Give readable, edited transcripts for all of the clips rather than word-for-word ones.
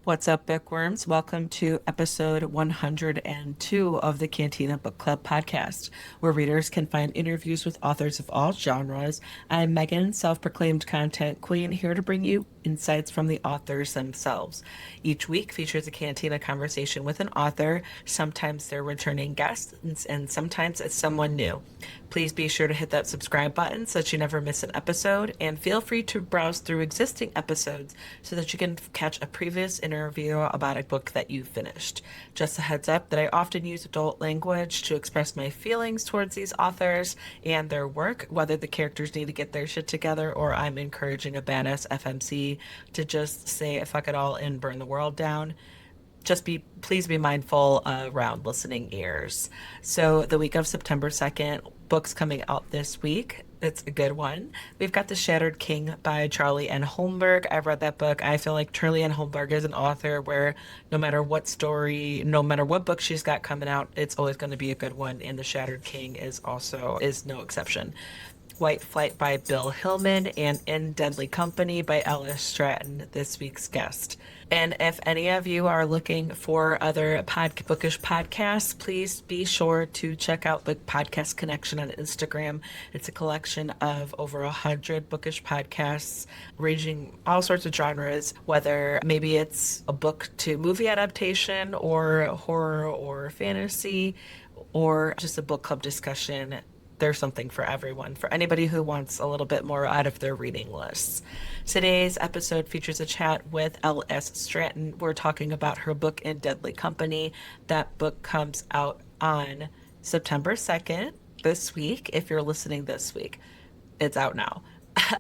What's up, bookworms? Welcome to episode 102 of the Cantina Book Club podcast, where readers can find interviews with authors of all genres. I'm Megan, self proclaimed content queen, here to bring you insights from the authors themselves. Each week features a Cantina conversation with an author. Sometimes they're returning guests, and sometimes it's someone new. Please be sure to hit that subscribe button so that you never miss an episode, and feel free to browse through existing episodes so that you can catch a previous interview about a book that you finished. Just a heads up that I often use adult language to express my feelings towards these authors and their work, whether the characters need to get their shit together or I'm encouraging a badass FMC to just say fuck it all and burn the world down. Please be mindful around listening ears. So the week of September 2nd, books coming out this week. It's a good one. We've got The Shattered King by Charlie N. Holmberg. I've read that book. I feel like Charlie N. Holmberg is an author where no matter what story, no matter what book she's got coming out, it's always going to be a good one. And The Shattered King is no exception. White Flight by Bill Hillman, and In Deadly Company by Ellis Stratton, this week's guest. And if any of you are looking for other bookish podcasts, please be sure to check out Book Podcast Connection on Instagram. It's a collection of over 100 bookish podcasts, ranging all sorts of genres, whether maybe it's a book to movie adaptation or horror or fantasy, or just a book club discussion. There's something for everyone, for anybody who wants a little bit more out of their reading lists. Today's episode features a chat with L.S. Stratton. We're talking about her book In Deadly Company. That book comes out on September 2nd this week. If you're listening this week, it's out now.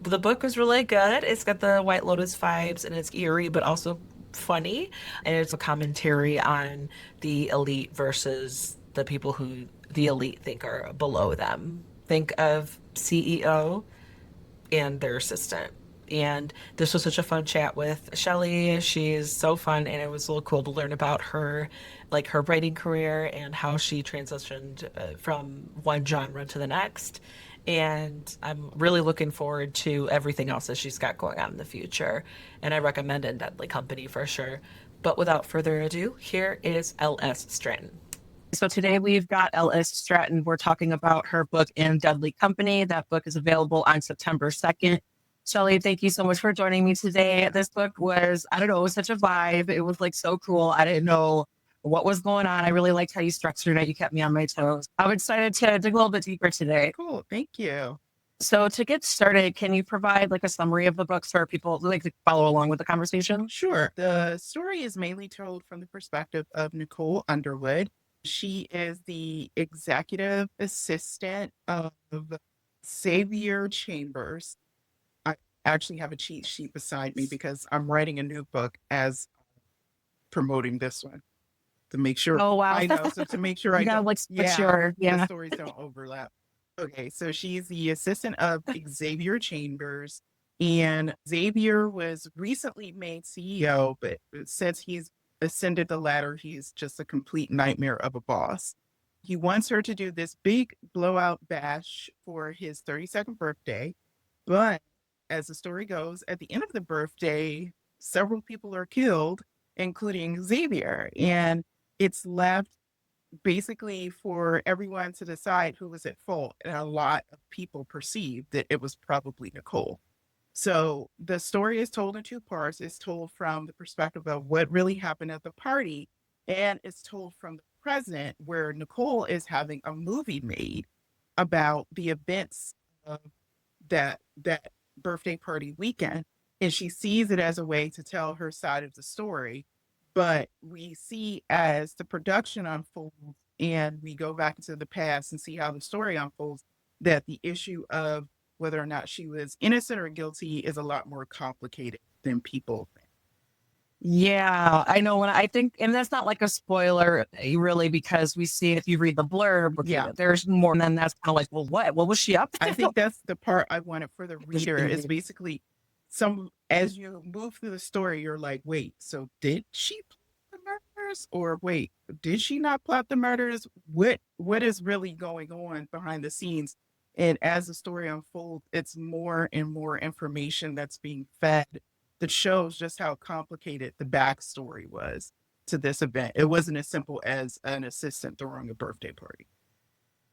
The book was really good. It's got the White Lotus vibes and it's eerie, but also funny. And it's a commentary on the elite versus the people who the elite think are below them. Think of CEO and their assistant. And this was such a fun chat with Shelley. She's so fun, and it was a little cool to learn about her, like her writing career and how she transitioned from one genre to the next. And I'm really looking forward to everything else that she's got going on in the future. And I recommend In Deadly Company for sure. But without further ado, here is L.S. Stratton. So today we've got L.S. Stratton. We're talking about her book In Deadly Company. That book is available on September 2nd. Shelley, thank you so much for joining me today. This book was, I don't know, it was such a vibe. It was like so cool. I didn't know what was going on. I really liked how you structured it. You kept me on my toes. I'm excited to dig a little bit deeper today. Cool. Thank you. So to get started, can you provide like a summary of the book for people who like to follow along with the conversation? Sure. The story is mainly told from the perspective of Nicole Underwood. She is the executive assistant of Xavier Chambers. I actually have a cheat sheet beside me because I'm writing a new book as promoting this one to make sure. Oh, wow. I know. So to make sure I You gotta don't, like switch your, the stories don't overlap. Okay. So she's the assistant of Xavier Chambers. And Xavier was recently made CEO, but since he's ascended the ladder, he's just a complete nightmare of a boss. He wants her to do this big blowout bash for his 32nd birthday. But as the story goes, at the end of the birthday, several people are killed, including Xavier. And it's left basically for everyone to decide who was at fault. And a lot of people perceived that it was probably Nicole. So the story is told in two parts. It's told from the perspective of what really happened at the party, and it's told from the present, where Nicole is having a movie made about the events of that birthday party weekend, and she sees it as a way to tell her side of the story. But we see as the production unfolds and we go back into the past and see how the story unfolds, that the issue of whether or not she was innocent or guilty is a lot more complicated than people think. Yeah, I know when I think, and that's not like a spoiler really, because we see if you read the blurb, Yeah. there's more, and then that's kind of like, well, what was she up to? I think that's the part I wanted for the reader is basically as you move through the story, you're like, wait, so did she plot the murders? Or wait, did she not plot the murders? What is really going on behind the scenes? And as the story unfolds, it's more and more information that's being fed that shows just how complicated the backstory was to this event. It wasn't as simple as an assistant throwing a birthday party.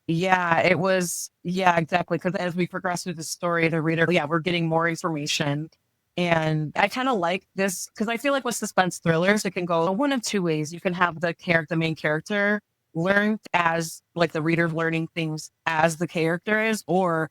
Yeah, it was. Yeah, exactly. Because as we progress through the story, the reader, yeah, we're getting more information. And I kind of like this because I feel like with suspense thrillers, it can go one of two ways. You can have the main character, learn as like the reader learning things as the character is, or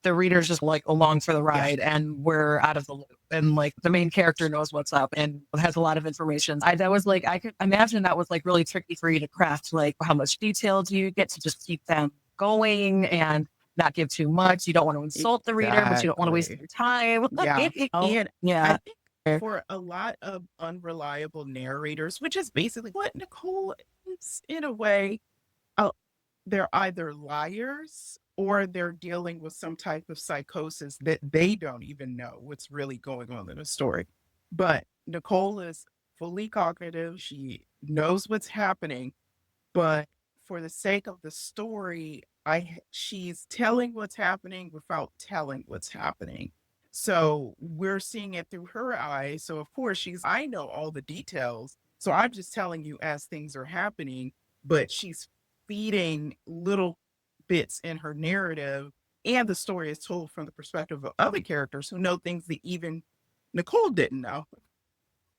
the reader's just like along for the Yeah. ride and we're out of the loop. And like the main character knows what's up and has a lot of information. That was like, I could imagine that was like really tricky for you to craft. Like, how much detail do you get to just keep them going and not give too much? You don't want to insult the reader, but you don't want to waste Exactly. their time. Yeah. And I Yeah. think for a lot of unreliable narrators, which is basically what Nicole is in a way, uh, they're either liars or they're dealing with some type of psychosis that they don't even know what's really going on in the story. But Nicole is fully cognitive. She knows what's happening, but for the sake of the story, she's telling what's happening without telling what's happening. So we're seeing it through her eyes. So of course I know all the details. So I'm just telling you as things are happening, but she's feeding little bits in her narrative. And the story is told from the perspective of other characters who know things that even Nicole didn't know.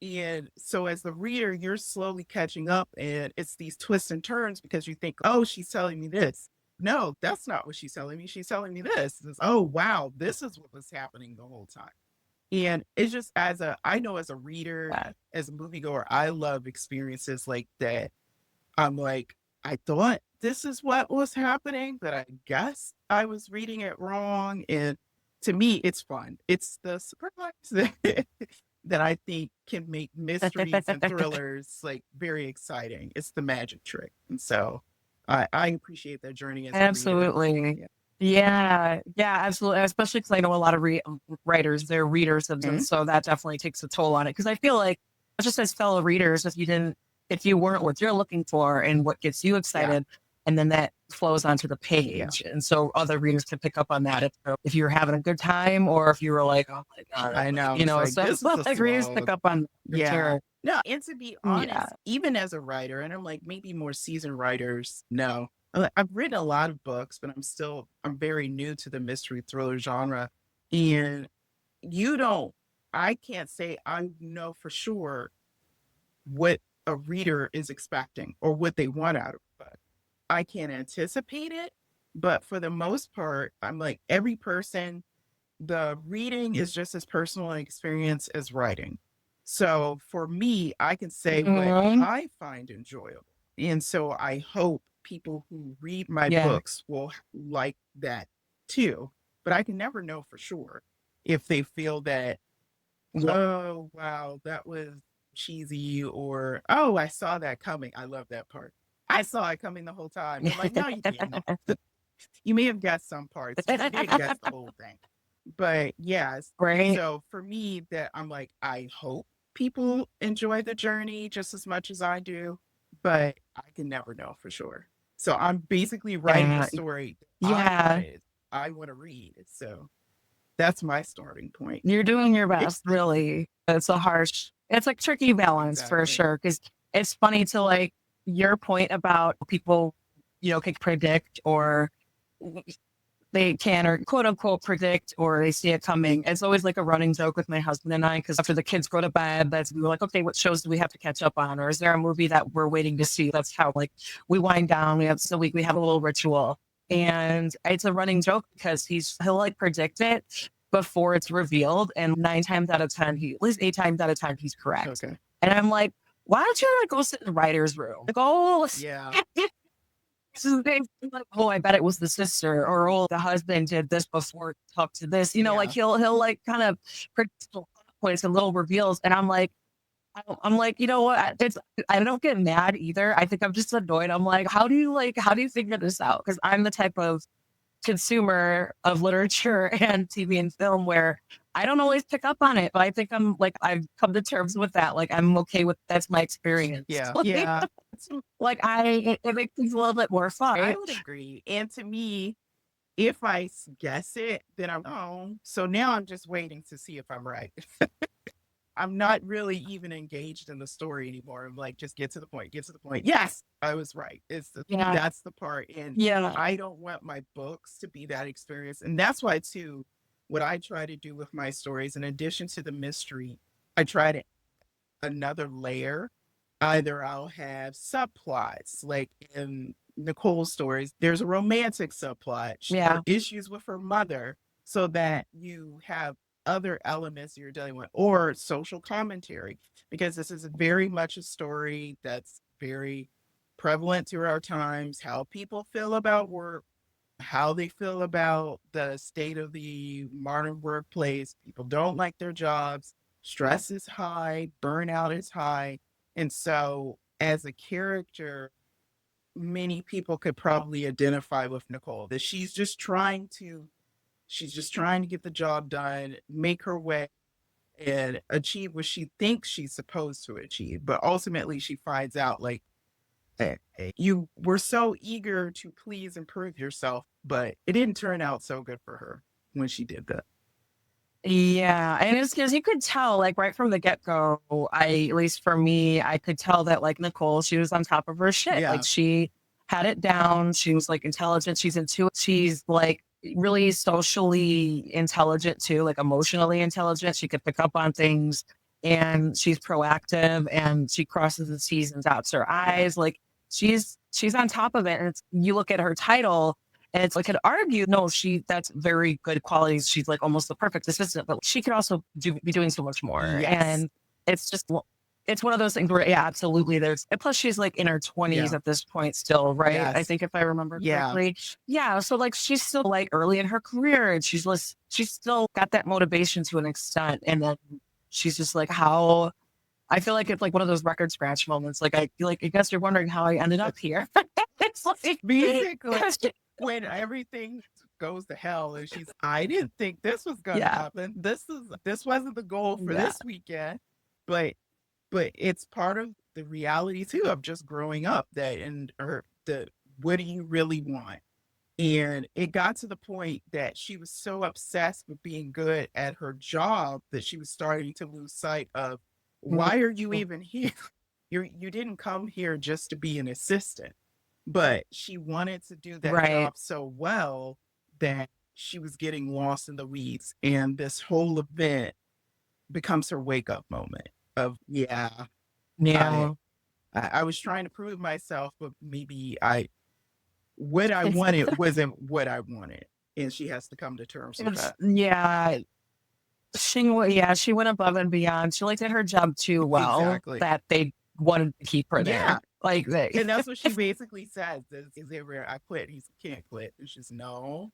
And so as the reader, you're slowly catching up and it's these twists and turns because you think, oh, she's telling me this. No, that's not what she's telling me. She's telling me this. It's, oh, wow, this is what was happening the whole time. And it's just I know as a reader, as a moviegoer, I love experiences like that. I'm like, I thought this is what was happening, but I guess I was reading it wrong. And to me, it's fun. It's the surprise that I think can make mysteries and thrillers like very exciting. It's the magic trick. And so I appreciate that journey as a reader. Absolutely. Yeah. Yeah, yeah, absolutely. Especially because I know a lot of writers, they're readers of them. Mhm. So that definitely takes a toll on it. Because I feel like, just as fellow readers, if you weren't what you're looking for and what gets you Yeah. excited, and then that flows onto the Yeah. page. And so other readers can pick up on that if you're having a good time or if you were like, oh my God, I know. you It's know, like, so this is a like readers pick slog. up on for Yeah. sure. No, and to be Yeah. honest, even as a writer, and I'm like maybe more seasoned writers, no. I've written a lot of books, but I'm very new to the mystery thriller genre. And you don't, I can't say I know for sure what a reader is expecting or what they want out of a book. I can't anticipate it, but for the most part, I'm like every person, the reading is just as personal an experience as writing. So for me, I can say what Mhm. I find enjoyable. And so I hope people who read my Yeah. books will like that too. But I can never know for sure if they feel that, Yeah. oh, wow, that was cheesy, or, oh, I saw that coming. I love that part. I saw it coming the whole time. I'm like, no, you didn't. You may have guessed some parts, but you didn't guess the whole thing. But yes, Right. so for me, that I'm like, I hope people enjoy the journey just as much as I do, but I can never know for sure. So I'm basically writing a Yeah. story Yeah. I want to read. So that's my starting point. You're doing your best, really. It's like tricky balance for Exactly. sure. Cause it's funny to like your point about people, can predict or they can or quote unquote predict or they see it coming. It's always like a running joke with my husband and I because after the kids go to bed, we're like, okay, what shows do we have to catch up on? Or is there a movie that we're waiting to see? That's how like we wind down. We have a little ritual. And it's a running joke because he'll like predict it before it's revealed. And 9 times out of 10, at least 8 times out of 10, he's correct. Okay. And I'm like, why don't you like go sit in the writer's room? Like, oh, Yeah. so they like, oh, I bet it was the sister, or oh, the husband did this before talk to this. Like Yeah. he'll like kind of predict points and little reveals, and I'm like, you know what? I don't get mad either. I think I'm just annoyed. I'm like, how do you figure this out? Because I'm the type of consumer of literature and TV and film where I don't always pick up on it, but I think I've come to terms with that. Like I'm okay with that's my experience. Yeah. Yeah. Like it makes things a little bit more fun. I Right? would agree. And to me, if guess it, then I'm, oh, so now I'm just waiting to see if I'm right. I'm not really even engaged in the story anymore. I'm like, just get to the point, get to the point. Yes, I was right. Yeah. That's the part. And Yeah. I don't want my books to be that experience. And that's why too, what I try to do with my stories, in addition to the mystery, I try to another layer. Either I'll have subplots, like in Nicole's stories, there's a romantic subplot, her Yeah. issues with her mother, so that you have other elements you're dealing with, or social commentary, because this is very much a story that's very prevalent through our times, how people feel about work, how they feel about the state of the modern workplace. People don't like their jobs. Stress is high, burnout is high. And so, as a character, many people could probably identify with Nicole that she's just trying to get the job done, make her way and achieve what she thinks she's supposed to achieve. But ultimately she finds out like, you were so eager to please and prove yourself, but it didn't turn out so good for her when she did that. Yeah, and it's because you could tell, like, right from the get-go, at least for me, I could tell that, like, Nicole, she was on top of her shit. Like, Yeah. she had it down. She was, like, intelligent. She's intuitive. She's, like, really socially intelligent too, like, emotionally intelligent. She could pick up on things, and she's proactive, and she crosses the T's and dots her Yeah. I's. Like, she's on top of it, and it's you look at her title, and it's like, could argue, no, that's very good qualities. She's like almost the perfect assistant, but she could also be doing so much more. Yes. And it's just, it's one of those things where, yeah, absolutely. And plus she's like in her 20s Yeah. at this point still, right? I Yes. think if I remember Yeah. correctly. Yeah. So like she's still like early in her career and she's still got that motivation to an extent. And then she's just like, how, I feel like it's like one of those record scratch moments. Like I guess you're wondering how I ended up here. It's like, Basically, when everything goes to hell and I didn't think this was gonna yeah, happen. This wasn't the goal for yeah. this weekend. But it's part of the reality too of just growing up, that and or the what do you really want? And it got to the point that she was so obsessed with being good at her job that she was starting to lose sight of, Mhm. why are you even here? You didn't come here just to be an assistant. But she wanted to do that Right. job so well that she was getting lost in the weeds. And this whole event becomes her wake up moment of, yeah, I Yeah. I was trying to prove myself, but maybe what I wanted wasn't what I wanted. And she has to come to terms with that. Yeah. She went above and beyond. She like did her job too well Exactly. that they wanted to keep her Yeah. there. Like they And that's what she basically says. Is it where I quit? He's can't quit. And she's no,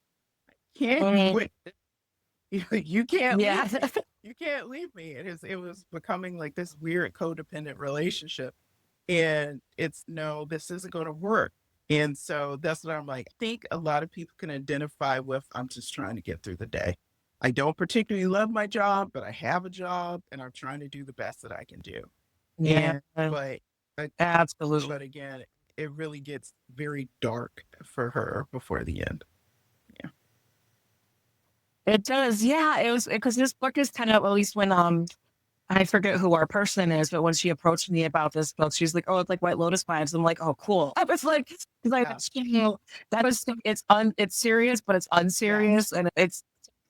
can't Mhm. quit. You can't Yeah. leave me. You can't leave me. It was becoming like this weird codependent relationship. And it's no, this isn't going to work. And so that's what I'm like. I think a lot of people can identify with, I'm just trying to get through the day. I don't particularly love my job, but I have a job and I'm trying to do the best that I can do. Yeah. And uh, but Absolutely. again, it really gets very dark for her before the end. Yeah. It does. Yeah. It was because this book is kind of, at least when I forget who our person is, but when she approached me about this book, she's like, "Oh, it's like White Lotus vibes." I'm like, "Oh, cool." I was like, because I, Yeah. you know, that was it's serious, but it's Yes. unserious, and it's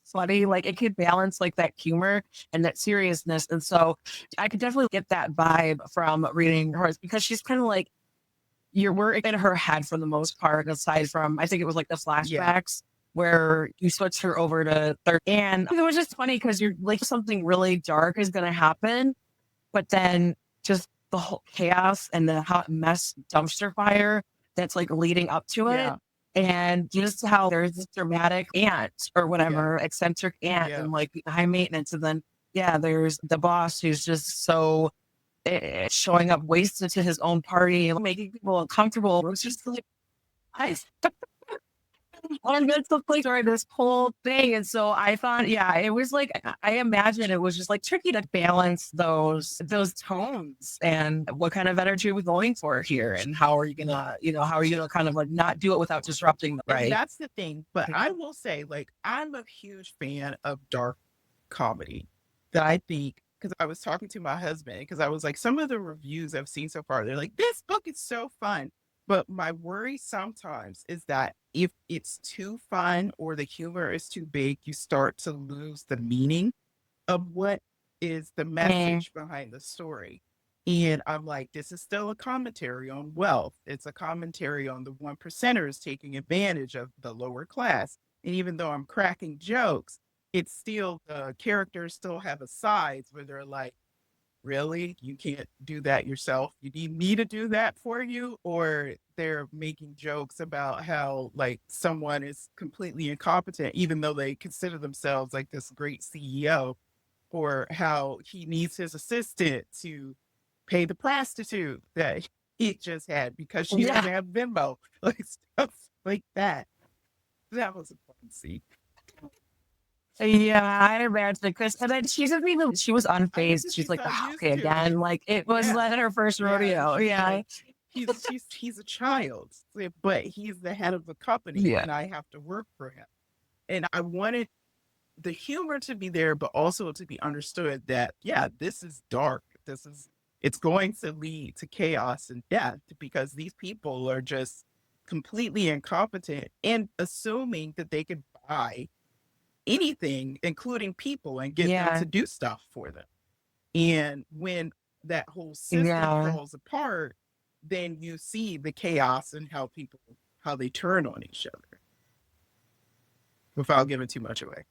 funny. Like it could balance like that humor and that seriousness, and so I could definitely get that vibe from reading hers because she's kind of like we're in her head for the most part, aside from I think it was like the Yeah. flashbacks where you switch her over to third. And it was just funny because you're like something really dark is gonna happen, but then just the whole chaos and the hot mess dumpster fire that's like leading up to it. Yeah. And just how there's this dramatic aunt or Yeah. whatever, eccentric aunt Yeah. and like high maintenance. And then, yeah, there's the boss who's just so showing up wasted to his own party and making people uncomfortable. It was just like, I, and that's the place where this whole thing. And so I thought, yeah, it was like I imagine it was just like tricky to balance those tones and what kind of energy we're going for here, and how are you gonna, how are you gonna kind of like not do it without disrupting, And right? that's the thing. But I will say, like, I'm a huge fan of dark comedy that I think because I was talking to my husband because I was like, some of the reviews I've seen so far, they're like, this book is so fun. But my worry sometimes is that if it's too fun or the humor is too big, you start to lose the meaning of what is the Mm. message behind the story. And I'm like, this is still a commentary on wealth. It's a commentary on the one percenters taking advantage of the lower class. And even though I'm cracking jokes, it's still the characters still have a sides where they're like, really? You can't do that yourself? You need me to do that for you? Or they're making jokes about how like someone is completely incompetent, even though they consider themselves like this great CEO, or how he needs his assistant to pay the prostitute that he just had because she Yeah. doesn't have Venmo, like stuff like that. That was a fun scene. Yeah, I imagine because and then she just even she was I think unfazed. because She's she's like, so "Ah, used okay, to again." it. Like it was Yeah. not her first Yeah. And rodeo. she's Yeah. like, he's a child, but he's the head of the company Yeah. and I have to work for him. And I wanted the humor to be there, but also to be understood that, yeah, this is dark. It's going to lead to chaos and death because these people are just completely incompetent and assuming that they could buy anything, including people, and get them to Yeah. do stuff for them. And when that whole system Yeah. falls apart, then you see the chaos and how they turn on each other without giving too much away.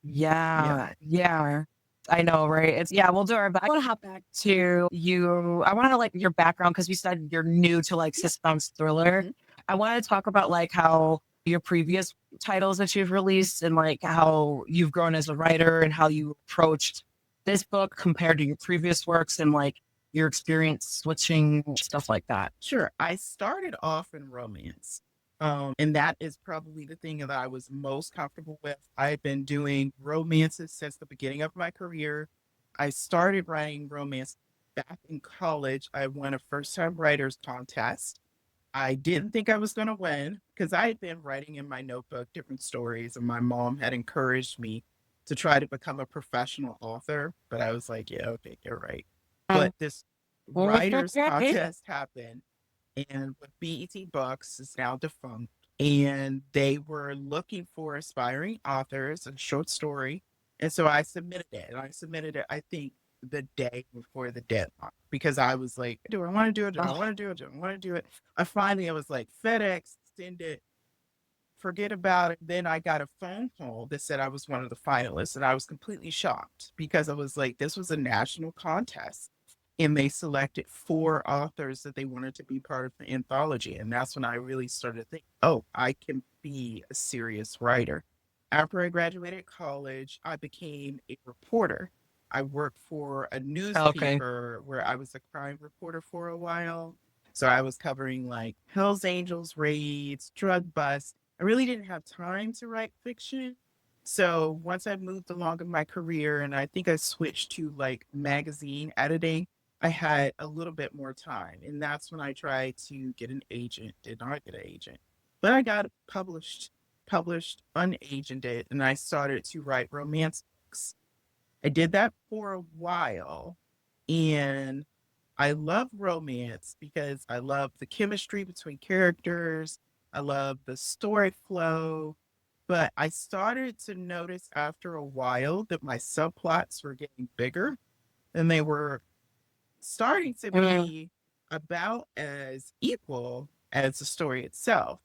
Yeah. Yeah. Yeah. I know, right? It's yeah, we'll do our best. I want to hop back to you. I want to like your background because you said you're new to like Yeah. suspense thriller. Mhm. I want to talk about like how your previous titles that you've released and like how you've grown as a writer and how you approached this book compared to your previous works and like your experience switching stuff like that. Sure. I started off in romance. And that is probably the thing that I was most comfortable with. I've been doing romances since the beginning of my career. I started writing romance back in college. I won a first time writers contest. I didn't think I was going to win because I had been writing in my notebook different stories, and my mom had encouraged me to try to become a professional author. But I was like, yeah, okay, you're right. But this writers contest happened, and with BET Books is now defunct, and they were looking for aspiring authors, a short story. And so I submitted it, and I submitted it, I think, the day before the deadline because I was like, do I want to do it? Do I Oh, want to do it? Do I want to do it? I was like, FedEx, send it, forget about it. Then I got a phone call that said I was one of the finalists, and I was completely shocked because I was like, this was a national contest. And they selected four authors that they wanted to be part of the anthology. And that's when I really started to think, oh, I can be a serious writer. After I graduated college, I became a reporter. I worked for a okay. newspaper where I was a crime reporter for a while. So I was covering like Hells Angels raids, drug busts. I really didn't have time to write fiction. So once I moved along in my career and I think I switched to like magazine editing, I had a little bit more time. And that's when I tried to get an agent. Did not get an agent. But I got published unagented, and I started to write romance books. I did that for a while. And I love romance because I love the chemistry between characters. I love the story flow. But I started to notice after a while that my subplots were getting bigger and they were starting to Mm. be about as equal as the story itself.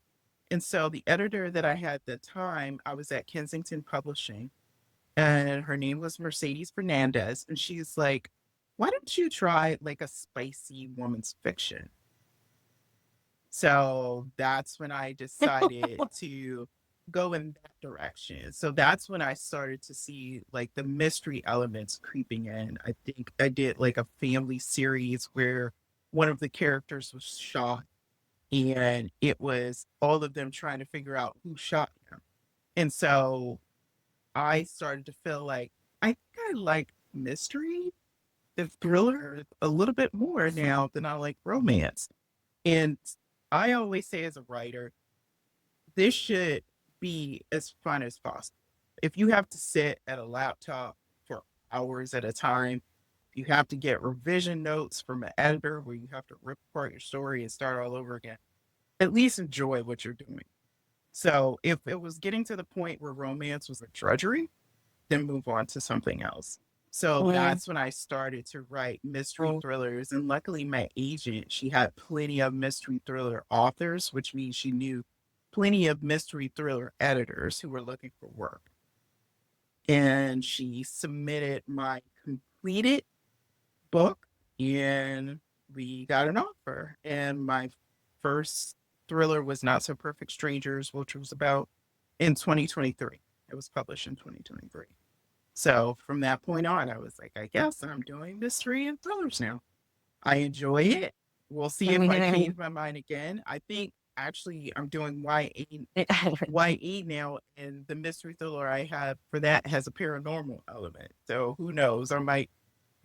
And so the editor that I had at the time, I was at Kensington Publishing, and her name was Mercedes Fernandez. And she's like, why don't you try like a spicy woman's fiction? So that's when I decided to go in that direction. So that's when I started to see like the mystery elements creeping in. I think I did like a family series where one of the characters was shot, and it was all of them trying to figure out who shot him. And so I started to feel like I think I like mystery, the thriller a little bit more now than I like romance. And I always say as a writer, this should be as fun as possible. If you have to sit at a laptop for hours at a time. You have to get revision notes from an editor where you have to rip apart your story and start all over again. At least enjoy what you're doing. So if it was getting to the point where romance was a drudgery, then move on to something else. So Mm, that's when I started to write mystery mm. thrillers. And luckily, my agent, she had plenty of mystery thriller authors, which means she knew plenty of mystery thriller editors who were looking for work. And she submitted my completed book, and we got an offer. And my first thriller was Not So Perfect Strangers, which was about in 2023. It was published in 2023. So from that point on, I was like, I guess I'm doing mystery and thrillers now. I enjoy it. We'll see if I change my mind again. I think actually I'm doing YA now, and the mystery thriller I have for that has a paranormal element. So who knows? I might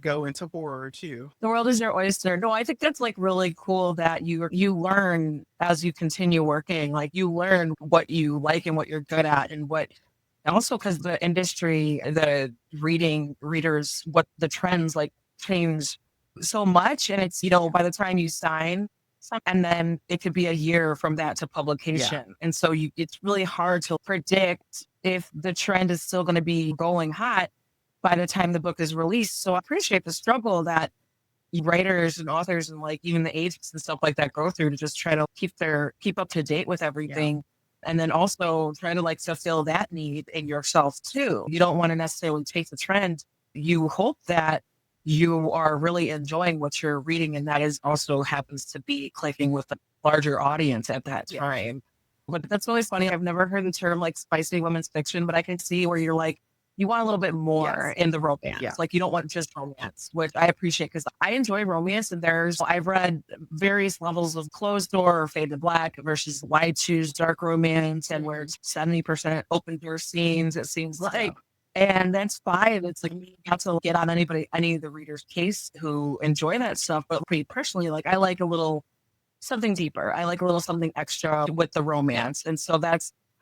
go into horror too. The world is your oyster. No, I think that's like really cool that you learn as you continue working. Like you learn what you like and what you're good at, and what and also because the industry, the readers, what the trends like change so much, and it's by the time you sign, and then it could be a year from that to Yeah. publication, and so it's really hard to predict if the trend is still going to be going hot by the time the book is released. So I appreciate the struggle that writers and authors and like even the agents and stuff like that go through to just try to keep up to date with Yeah. everything. And then also try to like fulfill that need in yourself too. You don't want to necessarily chase the trend. You hope that you are really enjoying what you're reading, and that is also happens to be clicking with a larger audience at that Yeah. time. But that's always funny. I've never heard the term like spicy women's fiction, but I can see where you're like, you want a little bit more Yes. in the romance. Yeah. Like you don't want just romance, which I appreciate because I enjoy romance. And I've read various levels of closed door or fade to black versus why I choose dark romance, and where it's 70% open door scenes, it seems Yeah. like. And that's fine. It's like not to get on any of the readers' case who enjoy that stuff. But me personally, like I like a little something deeper. I like a little something extra with the Yeah. romance. And so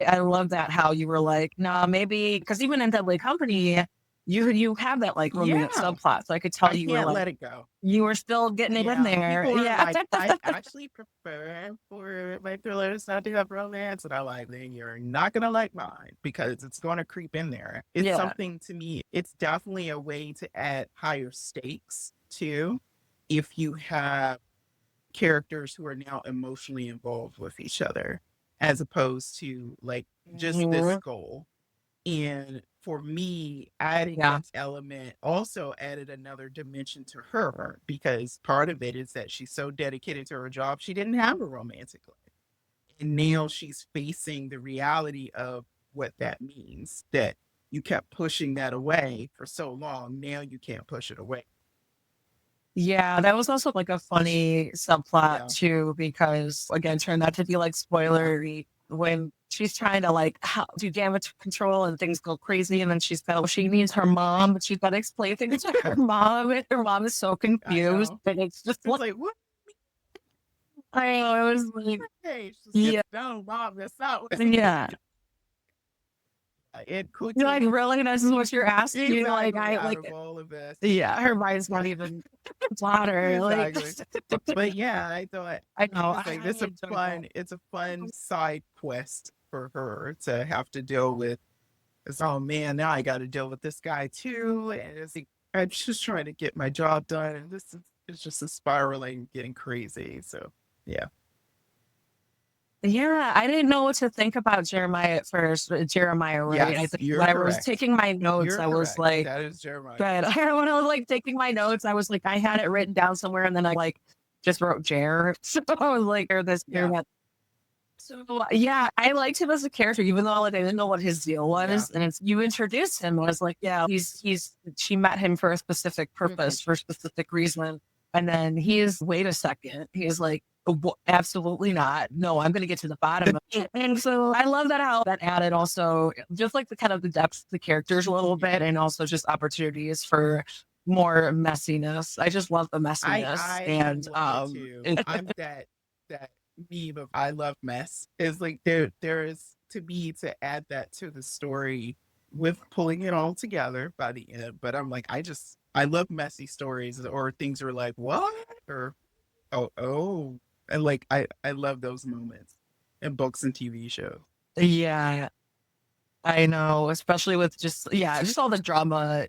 I love that how you were like, nah, maybe because even in Deadly Company, you have that like romance Yeah. subplot. So I could tell I you were can't like, let it go. you were still getting it in Yeah. there. People are Yeah. like, I actually prefer for my thrillers not to have romance. And I like, then you're not going to like mine because it's going to creep in there. It's Yeah. something to me. It's definitely a way to add higher stakes too. If you have characters who are now emotionally involved with each other, as opposed to like just this Mhm. goal. And for me, adding Yeah. that element also added another dimension to her because part of it is that she's so dedicated to her job, she didn't have a romantic life. And now she's facing the reality of what that means that you kept pushing that away for so long. Now you can't push it away. Yeah, that was also like a funny subplot Yeah. too, because again, turned out to be like Yeah. spoilery when she's trying to like do damage control and things go crazy, and then she needs her mom, but she's got to explain things to her mom, and her mom is so I confused, know. and it's just It's like like, what? I know, it was like, Hey, just get yeah, down, mom. That's not what yeah. it You're like, quickly. really? This is what you're asking? Like, Exactly. Out of all of this. yeah, her mind's not even flatter. Like, Exactly. But yeah, I thought I know, it's like I this a enjoyed that. fun it's a fun side quest for her to have to deal with. It's oh man, now I gotta deal with this guy too. And it's like I'm just trying to get my job done and this is it's just a spiraling getting crazy. So yeah. Yeah, I didn't know what to think about Jeremiah at first. Jeremiah, right? I Yes, think you're when I was correct. taking my notes, You're I was correct. like, That is Jeremiah. good. When I was like taking my notes, I was like, I had it written down somewhere, and then I like just wrote Jer. So I was like, or this, or Yeah. that. So yeah, I liked him as a character, even though like I didn't know what his deal Yeah. was. And it's you introduced him. I was like, yeah, she met him for a specific Mhm. purpose, for a specific reason. And then wait a second. He's like, absolutely not. No, I'm going to get to the bottom of it. And so I love that how that added also just like the kind of the depth of the characters a little Yeah. bit, and also just opportunities for more messiness. I just love the messiness. I And love it too. I'm that meme of I love mess is like there is to me to add that to the story. with pulling it all together by the end. But I'm like, I love messy stories or things are like, what? Or oh. And like I love those moments in books and TV shows. Yeah, I know, especially with just all the drama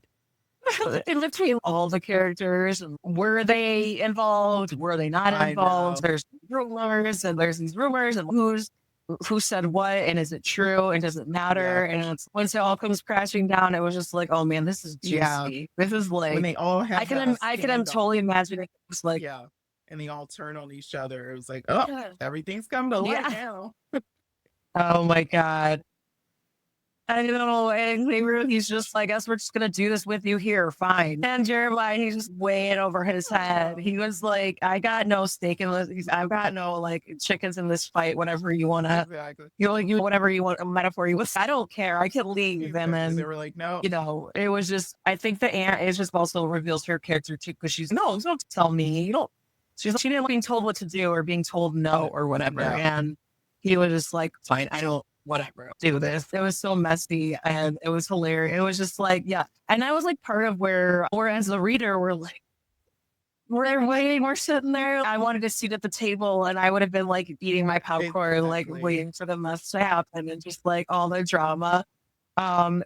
in between all the characters. And were they involved? Were they not I involved? know. There's rumors and there's these rumors and who said what and is it true and does it Yeah. matter? And it's once it all comes crashing down, it was just like, oh man, this is Yeah. juicy. This is When like they all have the I can standoff. totally imagine it was like, Yeah. And they all turn on each other. It was like, oh, yeah, everything's coming to light yeah. now. Oh my god. I know, and he's just like, I guess we're just gonna do this with you here, fine. And Jeremiah, he's just way over his head. Oh, He was like, I got no stake in this. I've got no like chickens in this fight. Whatever you wanna, exactly. you whatever you want a metaphor you want. I don't care. I can leave. And Exactly. They then were like, no. it was just. I think the aunt is just also reveals her character too because she's no, don't tell me. You don't. She didn't like being told what to do or being told no or whatever. No. And he was just like, fine, I don't whatever, do this. It was so messy and it was hilarious. It was just like, yeah. And I was like part of where as the reader, we're like, we're waiting, we're sitting there. I wanted a seat at the table and I would have been like eating my popcorn, like Exactly. waiting for the mess to happen and just like all the drama.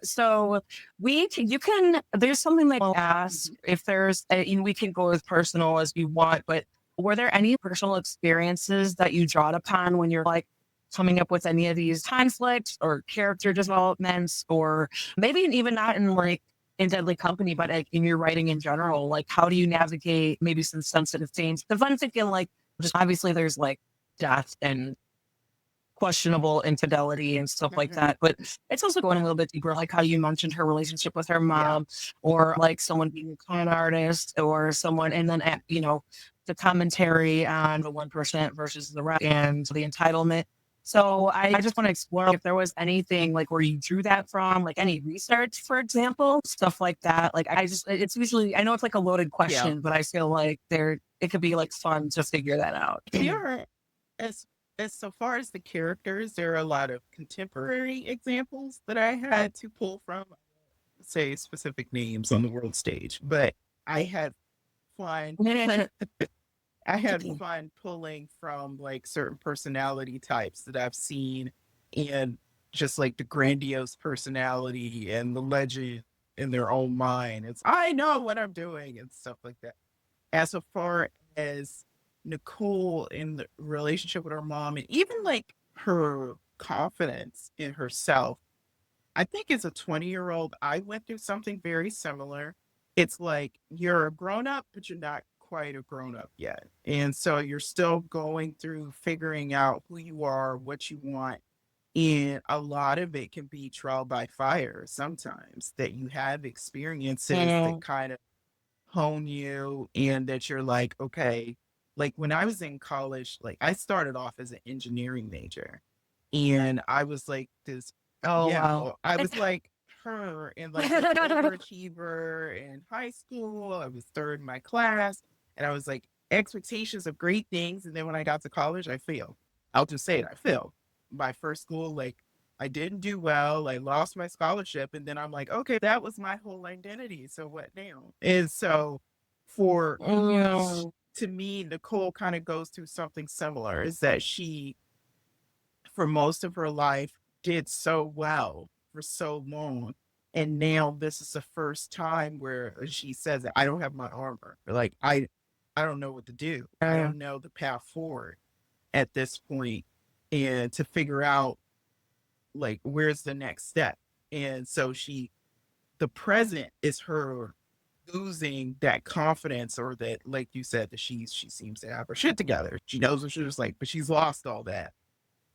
So you can, there's something that I'll ask if we can go as personal as you want, but were there any personal experiences that you drawed upon when you're like coming up with any of these conflicts or character developments, or maybe even not in like in Deadly Company, but like, in your writing in general? Like, how do you navigate maybe some sensitive themes? Because I'm thinking like, just obviously there's like death and questionable infidelity and stuff like Mhm. that. But it's also going a little bit deeper, like how you mentioned her relationship with her Yeah. mom, or like someone being a con artist, or someone, and then the commentary on the 1% versus the rest and the entitlement. So I just want to explore if there was anything like where you drew that from, like any research, for example, stuff like that. Like it's usually, I know it's like a loaded Yeah. question, but I feel like it could be like fun to figure that out. Here, as so far as the characters, there are a lot of contemporary examples that I had to pull from. Say specific names on the world stage, but I had fun. I had fun pulling from like certain personality types that I've seen and just like the grandiose personality and the legend in their own mind. It's I know what I'm doing and stuff like that. As far as Nicole in the relationship with her mom and even like her confidence in herself, I think as a 20-year-old, I went through something very similar. It's like you're a grown up, but you're not quite a grown up yet. And so you're still going through figuring out who you are, what you want. And a lot of it can be trial by fire sometimes that you have experiences that Mm. kind of hone you and that you're like, okay, like when I was in college, like I started off as an engineering major and I was like this, Oh yeah, wow. I was like her and like this overachiever in high school. I was third in my class and I was like expectations of great things. And then when I got to college, I failed. I'll just say it, I failed. My first school, like I didn't do well. I lost my scholarship. And then I'm like, okay, that was my whole identity. So what now? And so for Mm. to me, Nicole kind of goes through something similar is that she, for most of her life, did so well for so long. And now this is the first time where she says, I don't have my armor. Like I don't know what to do. I Yeah. don't know the path forward at this point and to figure out like where's the next step. And so the present is her losing that confidence or that like you said that she seems to have her shit together. She knows what she's like, but she's lost all that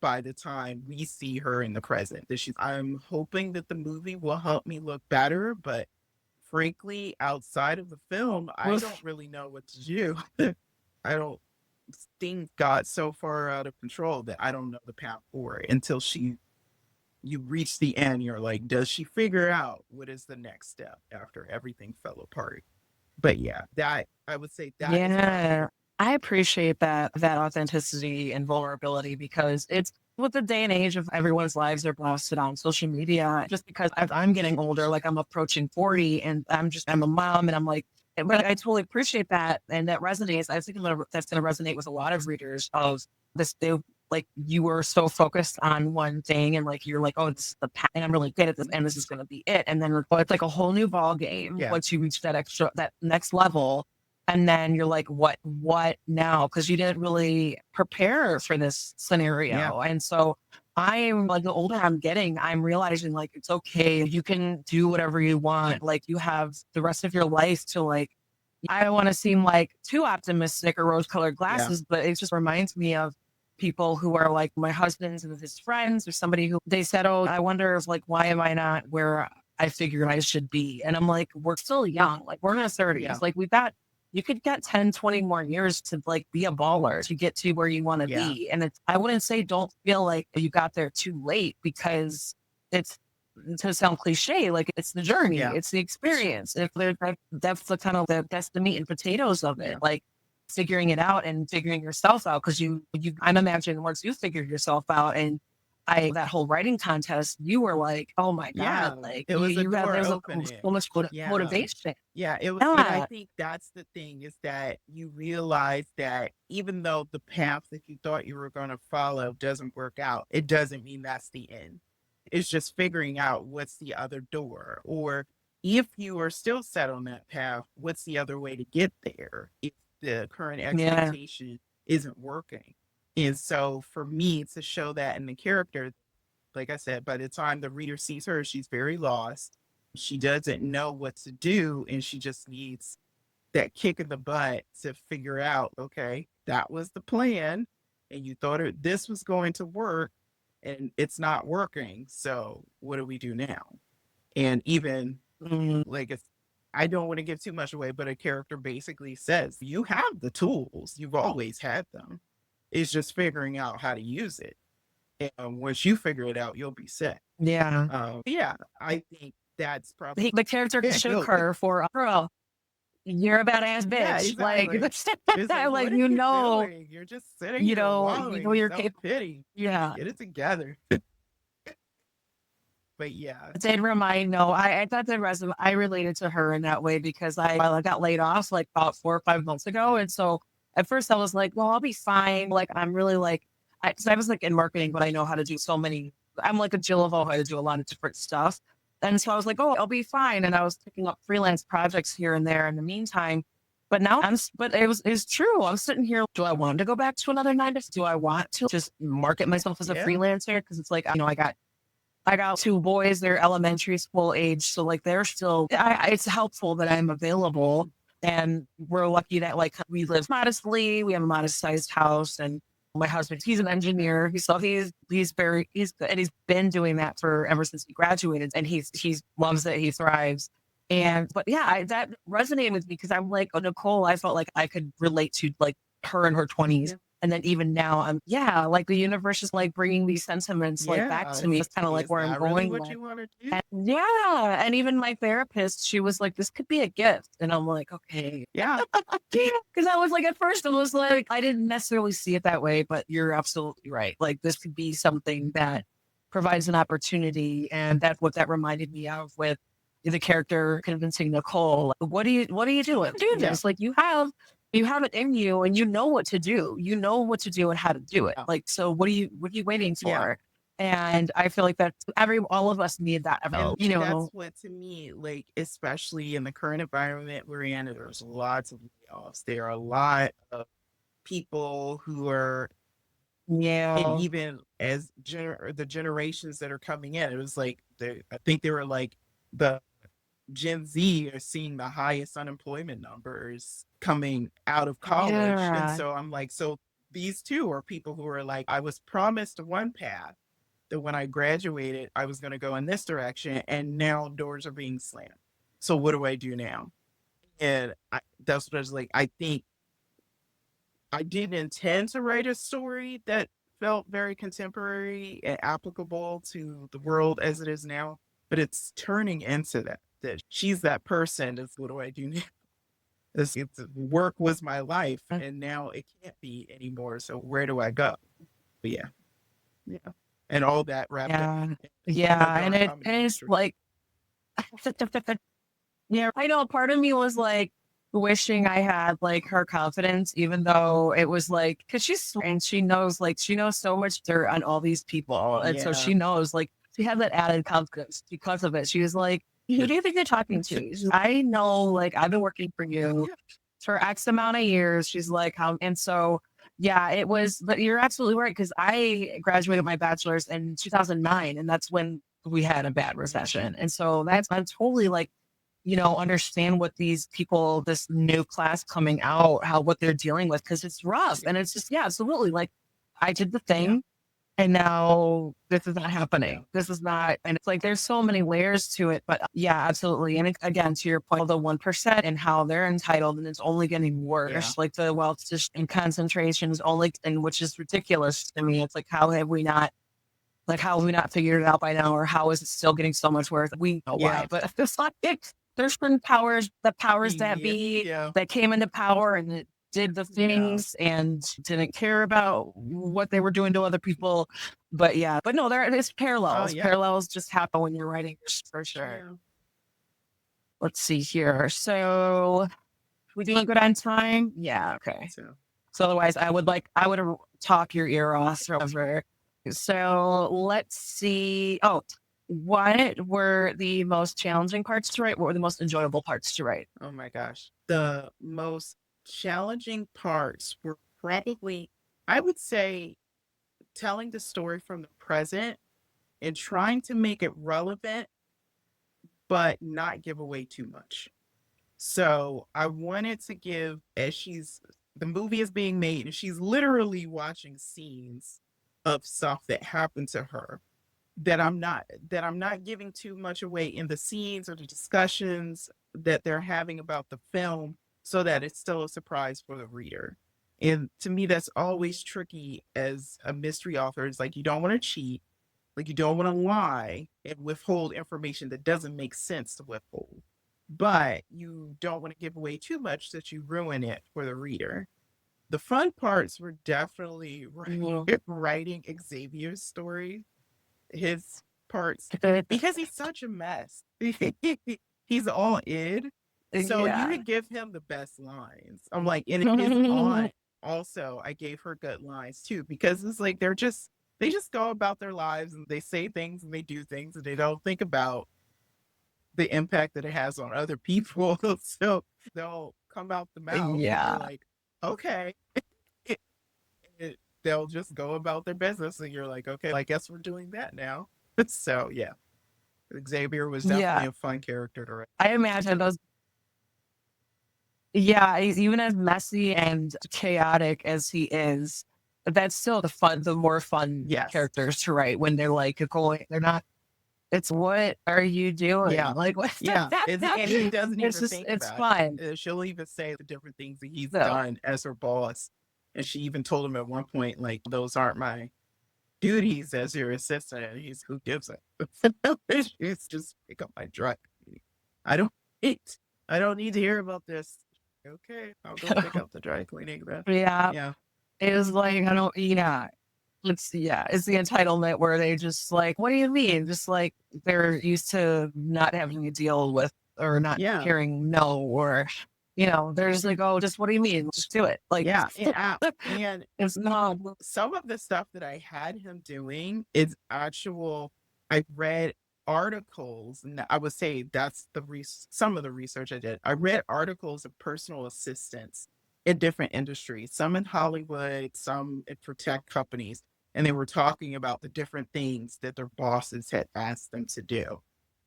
by the time we see her in the present. That she's I'm hoping that the movie will help me look better, but frankly, outside of the film, I don't Oof. really know what to do. I don't Things got so far out of control that I don't know the path forward until you reach the end. You're like, does she figure out what is the next step after everything fell apart? But yeah, that I would say that is my Yeah. I appreciate that authenticity and vulnerability because with the day and age of everyone's lives are blasted on social media, just because as I'm getting older, like I'm approaching 40 and I'm a mom and I'm like, but I totally appreciate that. And that resonates. I think that's going to resonate with a lot of readers of this. Like you were so focused on one thing and like, you're like, oh, this is the path and I'm really good at this and this is going to be it. And then it's like a whole new ball game Yeah. once you reach that next level. And then you're like, what now? Because you didn't really prepare for this scenario. Yeah. And so I'm like, the older I'm getting, I'm realizing like, it's okay. You can do whatever you want. Like you have the rest of your life to like, I don't want to seem like too optimistic or rose colored Yeah. glasses, but it just reminds me of people who are like my husband's and his friends or somebody who they said, oh, I wonder if like, why am I not where I figured I should be? And I'm like, we're still young. Like we're in our 30s. Yeah. Like you could get 10, 20 more years to like be a baller to get to where you want to Yeah. be. And I wouldn't say don't feel like you got there too late because it's to sound cliche, like it's the journey, Yeah. it's the experience. If that's the kind of that's the meat and potatoes of it. Yeah. Like figuring it out and figuring yourself out. Cause I'm imagining once you figured yourself out and that whole writing contest, you were like, oh my Yeah. God, like It was a door there was opening. so much Yeah. motivation. Yeah, and I Yeah. think that's the thing is that you realize that even though the path that you thought you were going to follow doesn't work out, it doesn't mean that's the end. It's just figuring out what's the other door, or if you are still set on that path, what's the other way to get there if the current Yeah. expectation isn't working. And so for me to show that in the character, like I said, by the time the reader sees her, she's very lost. She doesn't know what to do, and she just needs that kick in the butt to figure out, okay, that was the plan, and you thought this was going to work, and it's not working. So what do we do now? And even Mm, like if I don't want to give too much away, but a character basically says, you have the tools, you've always had them. It's just figuring out how to use it. And once you figure it out, you'll be set. yeah. Yeah, I think that's probably The character shook you'll her for, girl, you're a badass yeah, bitch. Like, exactly. It's like, like, what are you doing? You're just sitting here wallowing you're capable. self-pity. Yeah. Get it together. But yeah. It did remind, no, I thought the resume, I related to her in that way because I got laid off like about 4 or 5 months ago. And so at first I was like, well, I'll be fine. Like, I'm really like, cause I was like in marketing, but I know how to do so many, I'm like a Jill of all how to do a lot of different stuff. And so I was like, oh, I'll be fine. And I was picking up freelance projects here and there in the meantime. But now but it's true. I'm sitting here. Do I want to go back to another 9 to? Do I want to just market myself as a Yeah. freelancer? Cause it's like, I got two boys, they're elementary school age. So like they're still, it's helpful that I'm available. And we're lucky that like we live modestly. We have a modest sized house and my husband, he's an engineer. He's very, he's good. And he's been doing that for ever since he graduated and he's loves it. He thrives. But yeah, that resonated with me because I'm like, oh, Nicole, I felt like I could relate to like her in her 20s. Yeah. And then even now, like the universe is like bringing these sentiments like back to me. It's kind of like is where I'm that really going. what you want to do? And yeah. And even my therapist, she was like, this could be a gift. And I'm like, okay. Yeah. Because I was like, at first it was like, I didn't necessarily see it that way, but you're absolutely right. Like this could be something that provides an opportunity. And that's what that reminded me of with the character convincing Nicole, like, what are you doing? Do Yeah. this. Like you have it in you and you know what to do. You know what to do and how to do it. Yeah. Like, so what are you waiting for? Yeah. And I feel like that's all of us need that. And that's what to me, like, especially in the current environment we're in, there's lots of layoffs. There are a lot of people who are, and yeah. even as the generations that are coming in, it was like, I think they were like the Gen Z are seeing the highest unemployment numbers coming out of college. And Yeah. so I'm like, so these two are people who are like, I was promised one path that when I graduated, I was going to go in this direction, and now doors are being slammed. So what do I do now? And that's what I was like, I think I didn't intend to write a story that felt very contemporary and applicable to the world as it is now, but it's turning into that she's that person. That's what do I do now? Work was my life, and now it can't be anymore. So where do I go? But yeah. Yeah. And all that wrapped up Yeah. in a Yeah. And dark comedy it's mystery. like, yeah, I know part of me was like wishing I had like her confidence, even though it was like, cause and she knows so much dirt on all these people. And so Yeah. she knows like she had that added confidence because of it. She was like, who do you think you're talking to? She's like, I know, like, I've been working for you Yeah. for X amount of years. She's like, how, and so, yeah, it was, but you're absolutely right. Cause I graduated my bachelor's in 2009, and that's when we had a bad recession. And so I'm totally like, understand what these people, this new class coming out, what they're dealing with, because it's rough. And it's just, yeah, absolutely. Like, I did the Yeah. thing, and now this is not happening. Yeah. This is not, and it's like there's so many layers to it. But yeah, absolutely. And again, to your point, the 1% and how they're entitled, and it's only getting Yeah. worse. Like the wealth and concentration is only, and which is ridiculous to me. It's like, how have we not figured it out by now, or how is it still getting so much worse? We know why, Yeah. but it's like there's been the powers that Yeah. be Yeah. that came into power and that did the Yeah. things and didn't care about what they were doing to other people. But yeah, but no, there's Oh parallels. yeah. Parallels just happen when you're writing for sure. Yeah. Let's see here. So we doing good on time? Yeah. Okay. So So otherwise, I would talk your ear off forever. So let's see. Oh, what were the most challenging parts to write? What were the most enjoyable parts to write? oh my gosh. The most challenging parts were probably, I would say, telling the story from the present and trying to make it relevant, but not give away too much. So I wanted to give, as the movie is being made, and she's literally watching scenes of stuff that happened to her, that I'm not giving too much away in the scenes or the discussions that they're having about the film, so that it's still a surprise for the reader. And to me, that's always tricky as a mystery author. It's like you don't want to cheat, like you don't want to lie and withhold information that doesn't make sense to withhold, but you don't want to give away too much that you ruin it for the reader. The fun parts were definitely writing Xavier's story, his parts, because he's such a mess. He's all id. So you Yeah. could give him the best lines. I'm like, and his aunt also, I gave her good lines too, because it's like they just go about their lives and they say things and they do things and they don't think about the impact that it has on other people. So they'll come out the mouth and you're Yeah. like, okay. They'll just go about their business and you're like, okay, I guess we're doing that now. So yeah, Xavier was definitely Yeah. a fun character to write. I imagine those. Yeah, even as messy and chaotic as he is, that's still the more fun Yes. characters to write when they're like going, they're not. It's what are you doing? Yeah. Like what? Yeah. And he doesn't It's even just think it's about fun. it. She'll even say the different things that he's So done as her boss. And she even told him at one point, like, those aren't my duties as your assistant. And he's, who gives it? It's just pick up my dry cleaning. I don't eat. I don't need to hear about this. Okay, I'll go pick up the dry cleaning then. yeah, Yeah. it was like I don't. Yeah, it's the entitlement where they just like, what do you mean? Just like they're used to not having to deal with or not Yeah. hearing no or they're just like, oh, just what do you mean? Just do it. Like Yeah. And it's not. some of the stuff that I had him doing is actual. I read articles, and I would say that's some of the research I did. I read articles of personal assistants in different industries, some in Hollywood, some for tech companies, and they were talking about the different things that their bosses had asked them to do.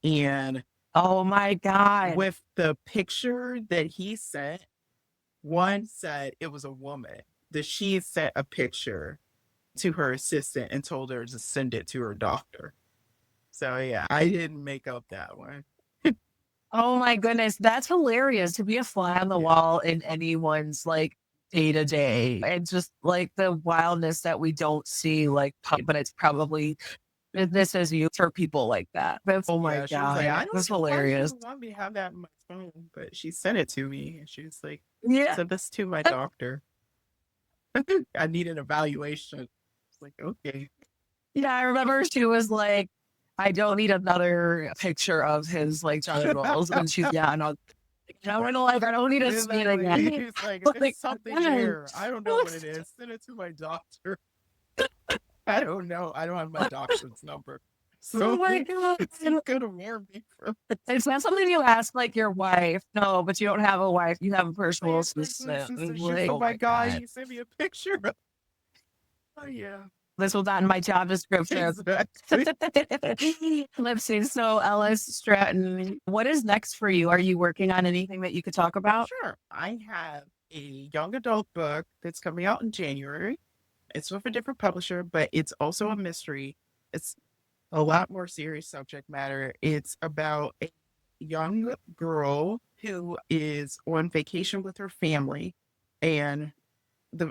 And Oh my god. with the picture that he sent, one said it was a woman, that she sent a picture to her assistant and told her to send it to her doctor. So yeah, I didn't make up that one. Oh my goodness, that's hilarious to be a fly on the Yeah. wall in anyone's like day to day. And just like the wildness that we don't see, like, but it's probably this is you for people like that. That's oh my Yeah, she was like, god, I don't that's know why she hilarious. would want me to have that in my phone, but she sent it to me and she was like, Yeah. send this to my doctor. I need an evaluation. It's like, okay. Yeah, I remember she was like, I don't need another picture of his like genitals. And she's, yeah, no, I don't need to see it Exactly. again. He's like, there's Like, something again. there. I don't know what it is. Send it to my doctor. I don't know. I don't have my doctor's number. Oh So my God. is he gonna warn me from It's not something you ask like your wife. No, but you don't have a wife. You have a personal assistant. She's And like, like, oh oh my my God, God. you sent me a picture. Oh yeah. This was not in my job description. Exactly. Let's see. So, Ellis Stratton, what is next for you? Are you working on anything that you could talk about? Sure. I have a young adult book that's coming out in January. It's with a different publisher, but it's also a mystery. It's a lot more serious subject matter. It's about a young girl who is on vacation with her family, and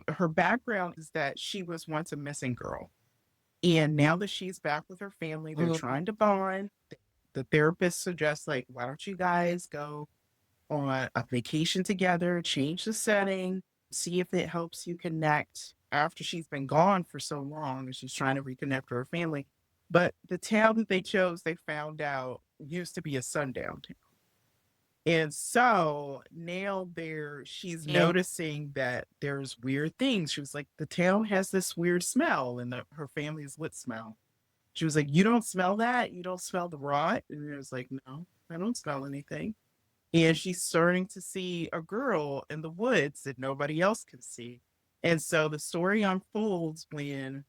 her background is that she was once a missing girl. And now that she's back with her family, they're Mm. trying to bond. The therapist suggests, like, why don't you guys go on a vacation together, change the setting, see if it helps you connect after she's been gone for so long and she's trying to reconnect with her family. But the town that they chose, they found out used to be a sundown town. And so now she's Yeah. noticing that there's weird things. She was like, the town has this weird smell, and her family's lit smell. She was like, you don't smell that? You don't smell the rot? And it was like, no, I don't smell anything. And she's starting to see a girl in the woods that nobody else can see. And so the story unfolds when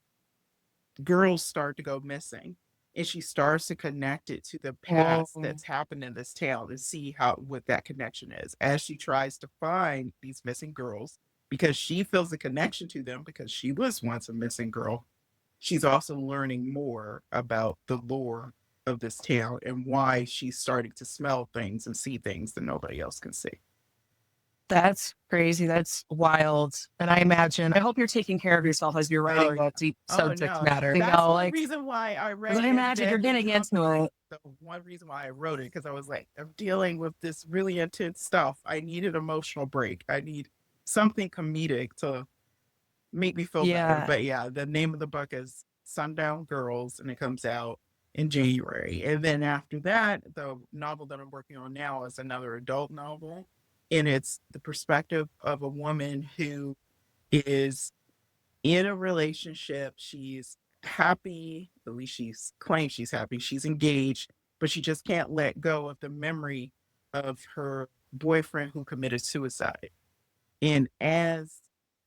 girls start to go missing, and she starts to connect it to the past Whoa. that's happened in this town and see how what that connection is as she tries to find these missing girls, because she feels a connection to them because she was once a missing girl. She's also learning more about the lore of this town and why she's starting to smell things and see things that nobody else can see. That's crazy. That's wild. And I hope you're taking care of yourself as you're Oh writing yeah. that deep Oh subject no. matter. You That's know, one like, reason why I 'cause read I it. imagine you're Then getting into it. the one reason why I wrote it, because I was like, I'm dealing with this really intense stuff. I need an emotional break. I need something comedic to make me feel better. Yeah. But yeah, the name of the book is Sundown Girls, and it comes out in January. And then after that, the novel that I'm working on now is another adult novel. And it's the perspective of a woman who is in a relationship. She's happy, at least she's claims she's happy. She's engaged, but she just can't let go of the memory of her boyfriend who committed suicide. And as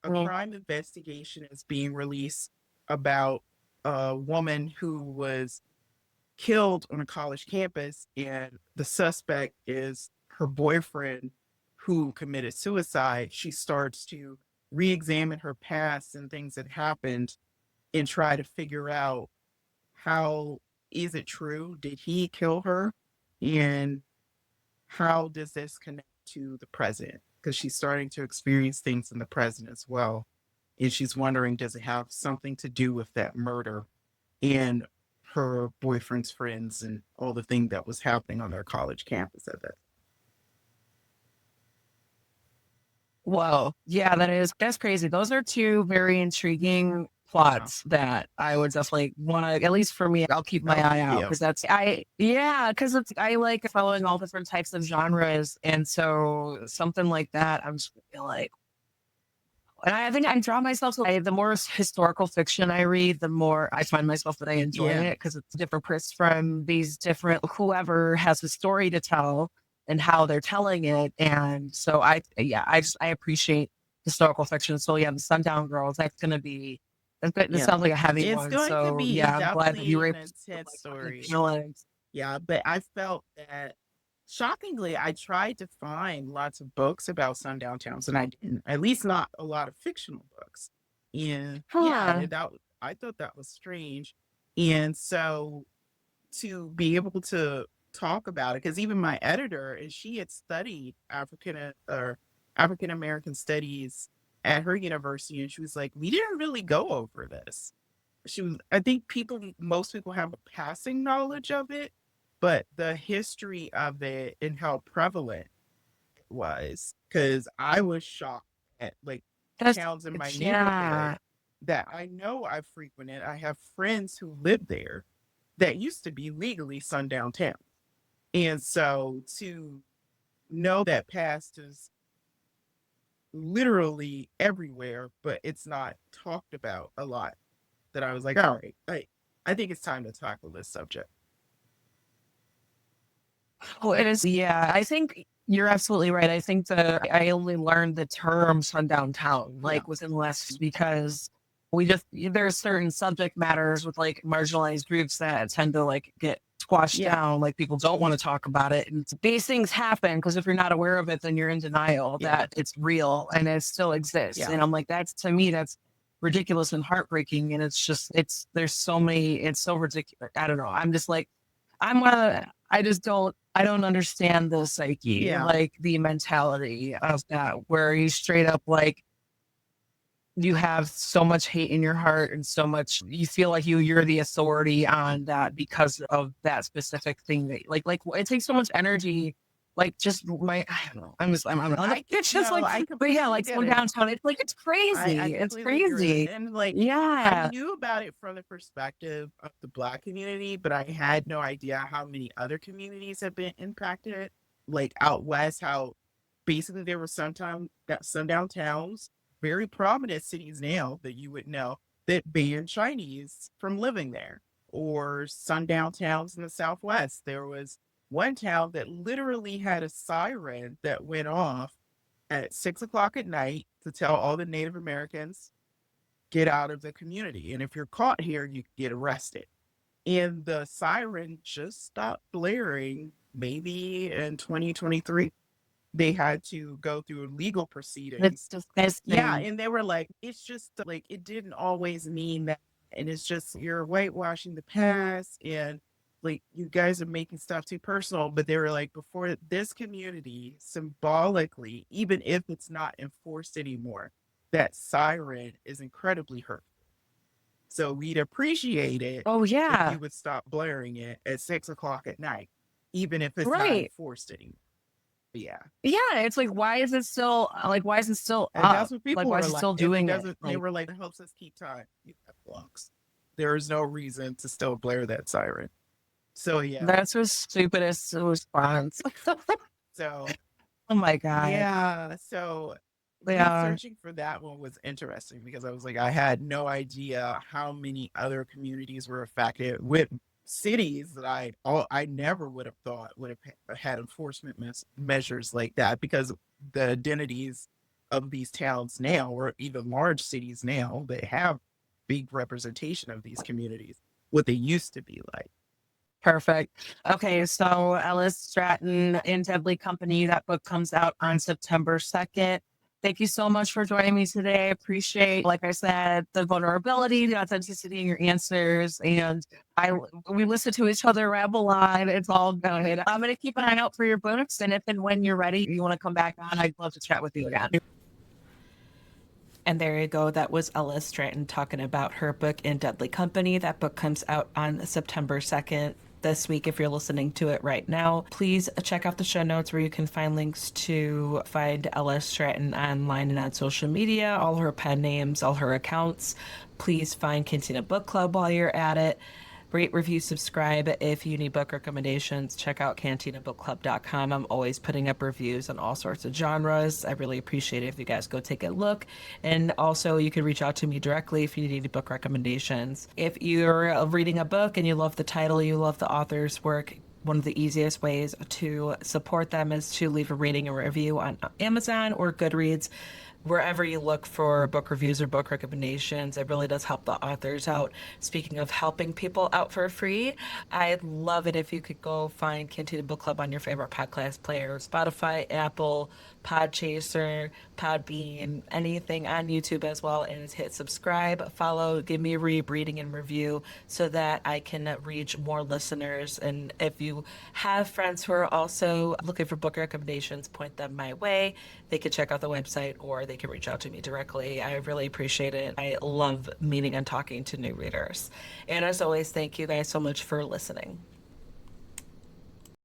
a Mm. crime investigation is being released about a woman who was killed on a college campus, and the suspect is her boyfriend who committed suicide, she starts to re examine her past and things that happened and try to figure out, how is it true? Did he kill her? And how does this connect to the present? Because she's starting to experience things in the present as well. And she's wondering, does it have something to do with that murder and her boyfriend's friends and all the thing that was happening on their college campus at that? Whoa. Yeah, that's crazy. Those are two very intriguing Yeah. plots that I would definitely want to, at least for me, I'll keep my Oh, eye thank out you. because because I like following all different types of genres. And so something like that, I'm just like, and I think I draw myself to the more historical fiction I read, the more I find myself that I enjoy Yeah. it because it's different pris from these different whoever has a story to tell and how they're telling it. And so I appreciate historical fiction. So yeah, the Sundown Girls, that Yeah. sounds like a heavy It's one. going to So be yeah, I'm glad that you definitely were an able to intense like put the story. feelings. Yeah, but I felt that, shockingly, I tried to find lots of books about sundown towns, and I didn't. At least not a lot of fictional books. And yeah, Huh. I thought that was strange. And so to be able to talk about it, because even my editor, and she had studied African American studies at her university, and she was like, we didn't really go over this. I think most people have a passing knowledge of it, but the history of it and how prevalent it was, because I was shocked at, like, That's towns in my neighborhood yeah. that I know I've frequented. I have friends who live there that used to be legally sundown town. And so to know that past is literally everywhere, but it's not talked about a lot, that I was like, all right, I think it's time to tackle this subject. Oh, it is. Yeah, I think you're absolutely right. I think I only learned the term sundown town Yeah. like within the last because there's certain subject matters with like marginalized groups that tend to like get squashed Yeah. down. Like people don't want to talk about it, and these things happen because if you're not aware of it, then you're in denial Yeah. that it's real and it still exists. Yeah. And I'm like, that's to me, that's ridiculous and heartbreaking. And it's just there's so many. It's so ridiculous. I don't know. I'm just like I don't understand the psyche, Yeah. like the mentality of that, where you straight up like you have so much hate in your heart and so much you feel like you're the authority on that because of that specific thing that like it takes so much energy. Like just my I don't know. It's just like I but yeah, completely like get someone it. downtown, it's like it's I crazy. It's completely agree. crazy. And like I Yeah. knew about it from the perspective of the Black community, but I had no idea how many other communities have been impacted. Like out west, how basically there were sometimes that sundown towns, very prominent cities now that you would know, that banned Chinese from living there. Or sundown towns in the Southwest. There was one town that literally had a siren that went off at 6 o'clock at night to tell all the Native Americans, get out of the community. And if you're caught here, you get arrested. And the siren just stopped blaring maybe in 2023. They had to go through legal It's proceedings. Yeah. disgusting. And they were like, it's just like, it didn't always mean that. And it's just, you're whitewashing the past. And like, you guys are making stuff too personal. But they were like, before this community, symbolically, even if it's not enforced anymore, that siren is incredibly hurtful. So we'd appreciate it Oh if you yeah. would stop blaring it at 6 o'clock at night, even if it's not Right. enforced anymore. But yeah. Yeah, it's like, why is it still And that's up? what Like, people why were is it like. still It doing it? doesn't, they Like, were like, it helps us keep time. You have blocks. There is no reason to still blare that siren. So yeah. that's the stupidest response. So Oh my God. yeah. So Yeah, researching for that one was interesting because I was like, I had no idea how many other communities were affected with cities that I never would have thought would have had enforcement measures like that, because the identities of these towns now, or even large cities now, that have big representation of these communities, what they used to be like. perfect. Okay, so Ellis Stratton in Deadly Company, that book comes out on September 2nd. Thank you so much for joining me today. I appreciate, like I said, the vulnerability, the authenticity in your answers. And we listen to each other ramble on. It's all good. I'm going to keep an eye out for your books. And if and when you're ready, you want to come back on, I'd love to chat with you again. And there you go. That was Ella Stratton talking about her book In Deadly Company. That book comes out on September 2nd this week if you're listening to it right now. Please check out the show notes where you can find links to find Ella Stratton online and on social media, all her pen names, all her accounts. Please find Cantina Book Club while you're at it. Rate, review, subscribe. If you need book recommendations, check out cantinabookclub.com. I'm always putting up reviews on all sorts of genres. I really appreciate it if you guys go take a look. And also, you can reach out to me directly if you need any book recommendations. If you're reading a book and you love the title, you love the author's work, one of the easiest ways to support them is to leave a rating and review on Amazon or Goodreads. Wherever you look for book reviews or book recommendations, it really does help the authors out. Speaking of helping people out for free, I'd love it if you could go find Cantina Book Club on your favorite podcast player, Spotify, Apple, Podchaser, Podbean, anything on YouTube as well, and hit subscribe, follow, give me a reading and review so that I can reach more listeners. And if you have friends who are also looking for book recommendations, point them my way. They could check out the website or they can reach out to me directly. I really appreciate it. I love meeting and talking to new readers. And as always, thank you guys so much for listening.